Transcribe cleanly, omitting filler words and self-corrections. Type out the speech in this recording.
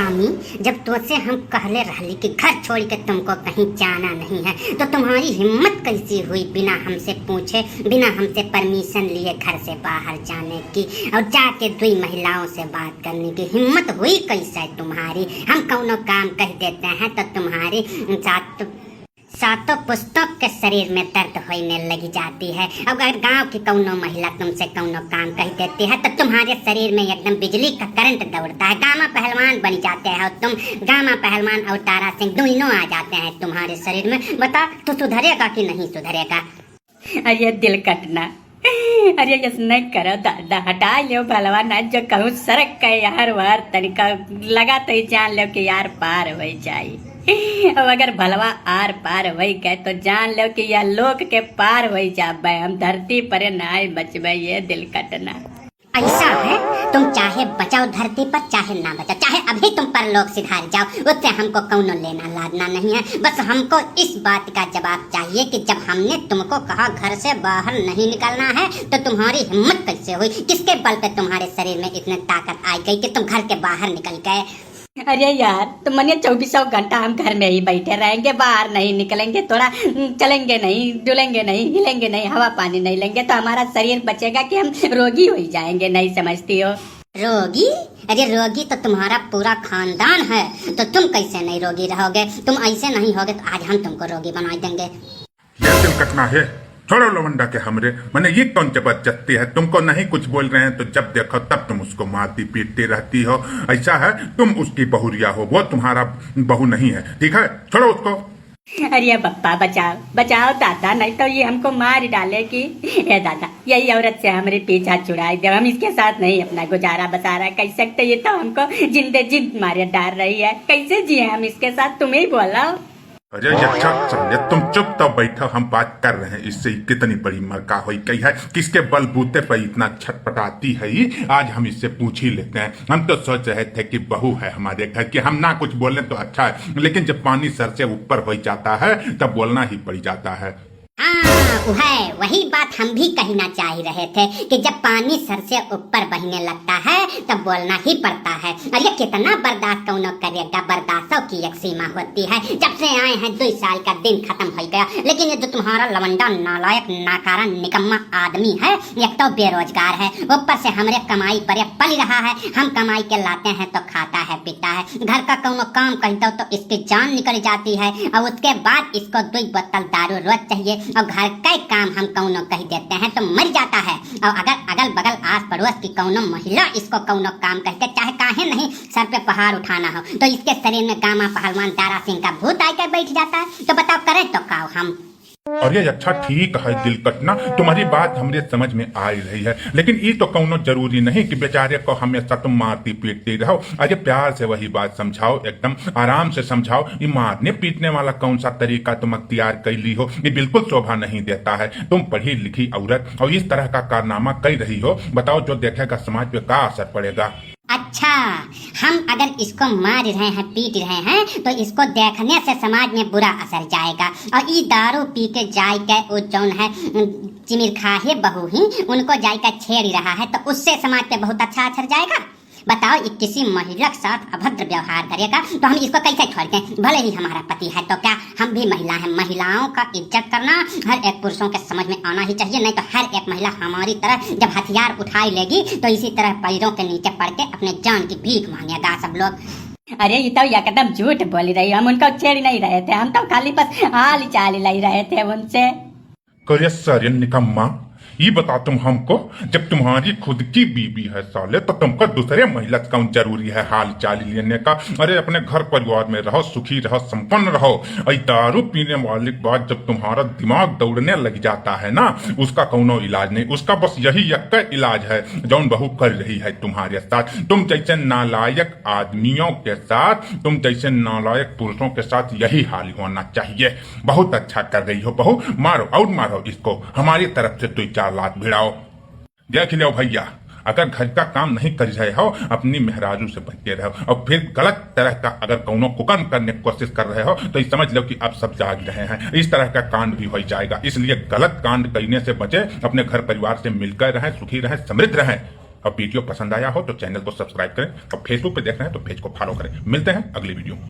हरामी, जब तुझसे हम कहले रहली कि घर छोड़ के तुमको कहीं जाना नहीं है तो तुम्हारी हिम्मत कैसी हुई बिना हमसे पूछे, बिना हमसे परमिशन लिए घर से बाहर जाने की और जाके दो महिलाओं से बात करने की हिम्मत हुई कैसे तुम्हारी? हम कौनो काम कह देते हैं तो तुम्हारी सातों पुस्तक के शरीर में दर्द होने लगी जाती है। अगर गांव की कौनो महिला तुमसे कौनो काम कह देती है तो तुम्हारे शरीर में एकदम बिजली का करंट दौड़ता है, गामा पहलवान बन जाते हैं और तुम गामा पहलवान और तारा सिंह दोनों आ जाते हैं तुम्हारे शरीर में। बता तू सुधरेगा कि नहीं सुधरेगा? अरे दिल कटना, अरे यस नहीं करो दादा, हटा लो भलवान, जो कहूँ सरक के यार वार तनिका लगा तो जान लो कि यार पार हो जाए। अब अगर भलवा आर पार हो गए तो जान लो कि यह लोक के पार हो जाबे, हम धरती पर नाय बचबे। ये दिल कटना ऐसा है, तुम चाहे बचाओ धरती पर चाहे ना बचाओ, चाहे अभी तुम पर लोग सिधार जाओ, उससे हमको कौनो लेना लादना नहीं है। बस हमको इस बात का जवाब चाहिए कि जब हमने तुमको कहा घर से बाहर नहीं निकलना है तो तुम्हारी हिम्मत कैसे हुई? किसके बल पे तुम्हारे शरीर में इतनी ताकत आ गई कि तुम घर के बाहर निकल गए? अरे यार तुम मनिए 24 घंटा हम घर में ही बैठे रहेंगे, बाहर नहीं निकलेंगे, थोड़ा चलेंगे नहीं, डुलेंगे नहीं, हिलेंगे नहीं, हवा पानी नहीं लेंगे तो हमारा शरीर बचेगा कि हम रोगी हो जाएंगे? नहीं समझती हो? रोगी? अरे रोगी तो तुम्हारा पूरा खानदान है, तो तुम कैसे नहीं रोगी रहोगे? तुम ऐसे नहीं होगे तो आज हम तुमको रोगी बना देंगे। ये दिल कटना है, छोड़ो लवंडा के हमरे। मैंने ये कौन जबरदस्ती है? तुमको नहीं कुछ बोल रहे हैं तो जब देखो तब तुम उसको मारती पीटती रहती हो। ऐसा है तुम उसकी बहुरिया हो, वो तुम्हारा बहू नहीं है, ठीक है? छोड़ो उसको। अरे पप्पा बचाओ बचाओ दादा, नहीं तो ये हमको मार डालेगी। ए दादा, यही औरत से हमारे पीछा छुड़ाई दे, हम इसके साथ नहीं अपना गुजारा बसारा कर सकते। ये तो हमको जिंदे जिंद मारे डाल रही है, कैसे जिए हम इसके साथ? तुम ही बोलो। अरे अच्छा समझे, तुम चुप तो बैठो, हम बात कर रहे हैं। इससे कितनी बड़ी मरका हुई कही है, किसके बलबूते पर इतना छटपटाती है ये? आज हम इससे पूछ ही लेते हैं। हम तो सोच रहे थे कि बहू है हमारे घर की, हम ना कुछ बोले तो अच्छा है, लेकिन जब पानी सर से ऊपर हो जाता है तब बोलना ही पड़ जाता है। हाँ, वही बात हम भी कहना चाह रहे थे कि जब पानी सर से ऊपर बहने लगता है तब बोलना ही पड़ता है। और ये कितना बर्दाश्त कौन करेगा? बर्दाश्तों की एक सीमा होती है। जब से आए हैं 2 साल का दिन खत्म हो गया, लेकिन ये जो तुम्हारा लवंडा नालायक नाकारा निकम्मा आदमी है, एक तो बेरोजगार है, ऊपर से हमारे कमाई पर पल रहा है। हम कमाई के लाते हैं तो खाता है पीता है, घर का कौनो काम कह दो तो इसकी जान निकल जाती है, और उसके बाद इसको 2 बोतल दारू रोज चाहिए, और घर का काम हम कौनो कह देते हैं तो मर जाता है। और अगर अगल बगल आस पड़ोस की कौनो महिला इसको कौनो काम कहते, चाहे काहे नहीं सर पे पहाड़ उठाना हो, तो इसके शरीर में गामा पहलवान तारा सिंह का भूत आकर बैठ जाता है। तो बताओ करे तो खाओ हम। और ये अच्छा ठीक है दिल कटना, तुम्हारी बात हमरे समझ में आ रही है, लेकिन ये तो कौनो जरूरी नहीं कि बेचारे को हमेशा तुम मारती पीटती रहो। अरे प्यार से वही बात समझाओ, एकदम आराम से समझाओ। ये मारने पीटने वाला कौन सा तरीका तुम अख्तियार कर ली हो? ये बिल्कुल शोभा नहीं देता है। तुम पढ़ी लिखी औरत और इस तरह का कारनामा कर रही हो, बताओ जो देखेगा समाज पे क्या असर पड़ेगा? अच्छा, हम अगर इसको मार रहे हैं पीट रहे हैं तो इसको देखने से समाज में बुरा असर जाएगा, और ये दारू पी के जाए के वो जौन है चिमिर खाहे बहू ही उनको जाकर छेड़ रहा है तो उससे समाज पे बहुत अच्छा असर जाएगा। बताओ, ये किसी महिला के साथ अभद्र व्यवहार करेगा तो हम इसको कैसे छोड़ दें? भले ही हमारा पति है तो क्या, हम भी महिला हैं। महिलाओं का इज्जत करना हर एक पुरुषों के समझ में आना ही चाहिए, नहीं तो हर एक महिला हमारी तरह जब हथियार उठाई लेगी तो इसी तरह पैरों के नीचे पड़ के अपने जान की भीख मांगेगा सब लोग। अरे ये तो एकदम झूठ बोल रही, हम उनको छेड़ नहीं रहे थे, हम तो खाली बस हाल चाल लाई रहे थे उनसे। निकम्मा, ये बता तुम हमको, जब तुम्हारी खुद की बीबी है साले तो तुमको दूसरे महिला का जरूरी है हाल चाल लेने का? अरे अपने घर परिवार में रहो, सुखी रहो, संपन्न रहो। और दारू पीने वाले के बाद जब तुम्हारा दिमाग दौड़ने लग जाता है ना, उसका कौनो इलाज नहीं, उसका बस यही एक इलाज है जौन बहू कर रही है तुम्हारे साथ। तुम जैसे नालायक आदमियों के साथ, तुम जैसे नालायक पुरुषों के साथ यही हाल होना चाहिए। बहुत अच्छा कर रही हो बहू, मारो और मारो इसको, हमारी तरफ से 2-4 लात भिड़ाओ। देख लो भैया, अगर घर का काम नहीं कर रहे हो, अपनी मेहरारू से बचते रहो, और फिर गलत तरह का अगर कौनो कुकर्म करने की कोशिश कर रहे हो तो समझ लो कि अब सब जाग रहे हैं, इस तरह का कांड भी हो जाएगा। इसलिए गलत कांड करने से बचे, अपने घर परिवार से मिलकर रहें, सुखी रहें, समृद्ध रहें। और वीडियो पसंद आया हो तो चैनल को सब्सक्राइब करें और फेसबुक पे देख रहे हैं तो पेज को फॉलो करें। मिलते हैं अगली वीडियो में।